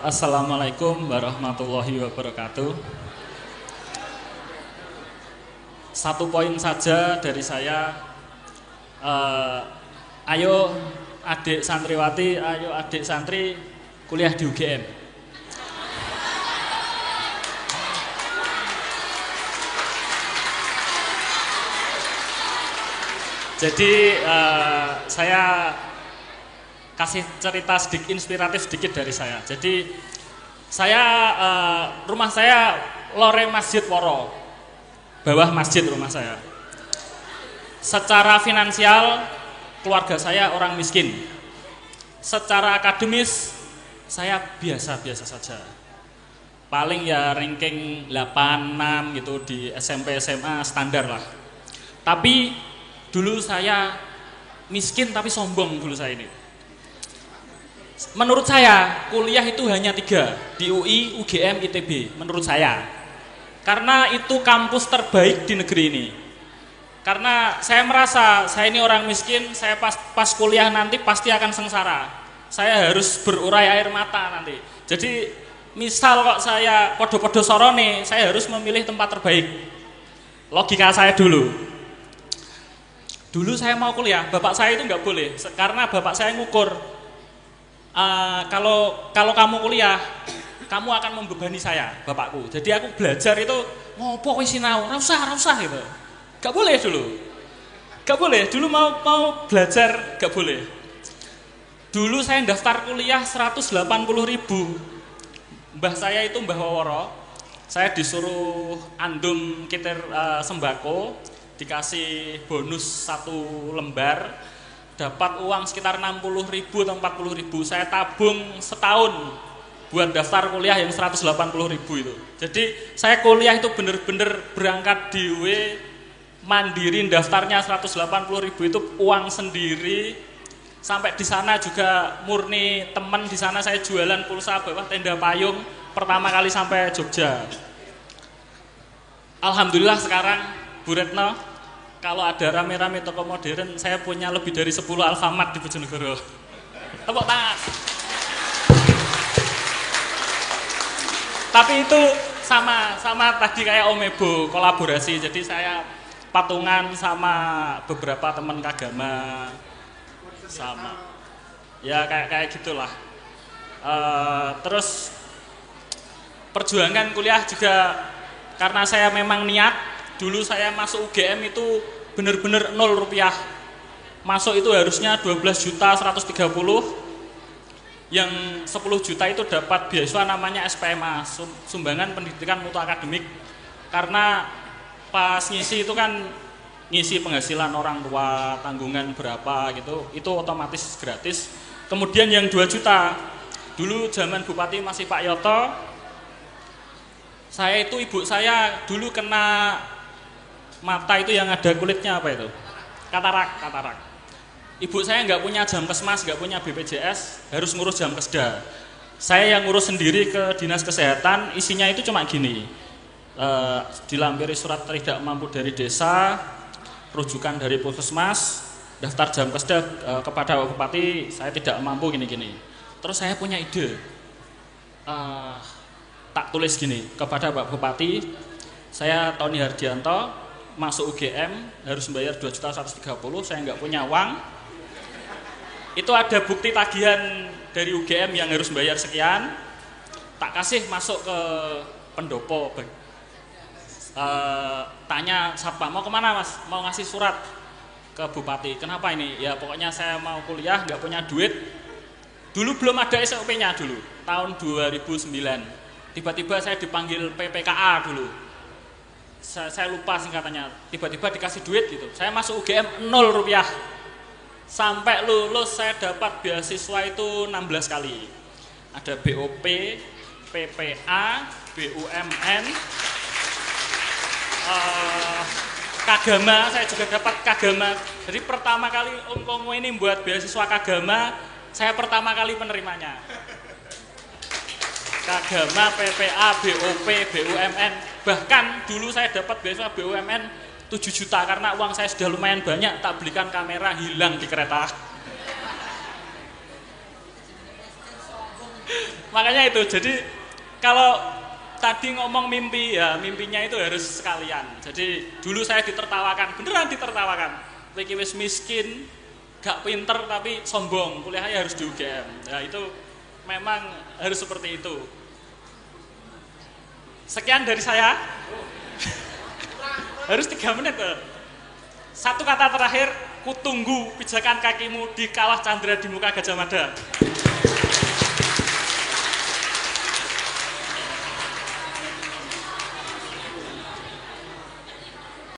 Assalamualaikum warahmatullahi wabarakatuh. Satu poin saja dari saya. Ayo adik santriwati, ayo adik santri kuliah di UGM. Jadi saya kasih cerita sedikit inspiratif sedikit dari saya. Jadi saya rumah saya loreng Masjid Woro, bawah masjid rumah saya. Secara finansial keluarga saya orang miskin. Secara akademis saya biasa-biasa saja. Paling ya ranking 8, 6 gitu di SMP SMA standar lah. Tapi dulu saya miskin tapi sombong dulu saya ini. Menurut saya kuliah itu hanya 3 di UI, UGM, ITB menurut saya. Karena itu kampus terbaik di negeri ini. Karena saya merasa saya ini orang miskin, saya pas kuliah nanti pasti akan sengsara. Saya harus berurai air mata nanti. Jadi misal kok saya podo-podo sorone, saya harus memilih tempat terbaik. Logika saya dulu. Dulu saya mau kuliah, bapak saya itu nggak boleh karena bapak saya ngukur. Kalau kamu kuliah, kamu akan membebani saya, bapakku. Jadi aku belajar itu ngopo kowe sinau, ora usah gitu. Gak boleh dulu. Gak boleh, dulu mau belajar gak boleh. Dulu saya daftar kuliah 180.000. Mbah saya itu Mbah Woro. Saya disuruh andum kitir sembako, dikasih bonus 1 lembar. Dapat uang sekitar 60.000 atau 40.000. Saya tabung setahun buat daftar kuliah yang 180.000 itu. Jadi saya kuliah itu bener-bener berangkat dewe, mandiri, daftarnya 180.000 itu uang sendiri. Sampai di sana juga murni teman, di sana saya jualan pulsa bawah tenda payung pertama kali sampai Jogja. Alhamdulillah sekarang Bu Retno, kalau ada rame-rame toko modern, saya punya lebih dari 10 Alfamart di Bojonegoro. Tepuk tangan. Tapi itu sama tadi kayak Om Ebo, kolaborasi. Jadi saya patungan sama beberapa teman kagama, sama ya kayak gitulah. Terus perjuangan kuliah juga karena saya memang niat. Dulu saya masuk UGM itu bener-bener 0 rupiah. Masuk itu harusnya 12.130.000. Yang 10 juta itu dapat beasiswa namanya SPMA, sumbangan pendidikan mutu akademik. Karena pas ngisi itu kan ngisi penghasilan orang tua, tanggungan berapa gitu, itu otomatis gratis. Kemudian yang 2 juta, dulu zaman Bupati masih Pak Yoto, saya itu ibu saya dulu kena mata itu yang ada kulitnya apa itu? Katarak. Ibu saya nggak punya Jamkesmas, nggak punya BPJS, harus ngurus Jamkesda. Saya yang ngurus sendiri ke dinas kesehatan, isinya itu cuma gini. Dilampiri surat tidak mampu dari desa, rujukan dari puskesmas, daftar Jamkesda kepada Bupati, saya tidak mampu gini-gini. Terus saya punya ide. Tak tulis gini kepada Pak Bupati, saya Tony Hardianto masuk UGM harus membayar 2.130.000, saya nggak punya uang. Itu ada bukti tagihan dari UGM yang harus bayar sekian, tak kasih masuk ke pendopo. Tanya satpam, mau kemana mas? Mau ngasih surat ke Bupati. Kenapa ini? Ya pokoknya saya mau kuliah, nggak punya duit. Dulu belum ada SOP-nya dulu, tahun 2009. Tiba-tiba saya dipanggil PPKA dulu. Saya lupa singkatannya. Tiba-tiba dikasih duit gitu. Saya masuk UGM 0 rupiah. Sampai lulus saya dapat beasiswa itu 16 kali. Ada BOP, PPA, BUMN, Kagama, saya juga dapat Kagama. Jadi pertama kali Om Kongo ini buat beasiswa Kagama, saya pertama kali penerimanya. Kagama, PPA, BOP, BUMN. Bahkan dulu saya dapat beasiswa BUMN 7 juta karena uang saya sudah lumayan banyak, tak belikan kamera, hilang di kereta. Makanya itu, jadi kalau tadi ngomong mimpi ya mimpinya itu harus sekalian. Jadi dulu saya ditertawakan, beneran ditertawakan. Wiki wis miskin, gak pinter tapi sombong, kuliahnya harus di UGM. Ya itu memang harus seperti itu. Sekian dari saya. Harus 3 menit. Satu kata terakhir, kutunggu pijakan kakimu di kawah Chandra di muka Gajah Mada.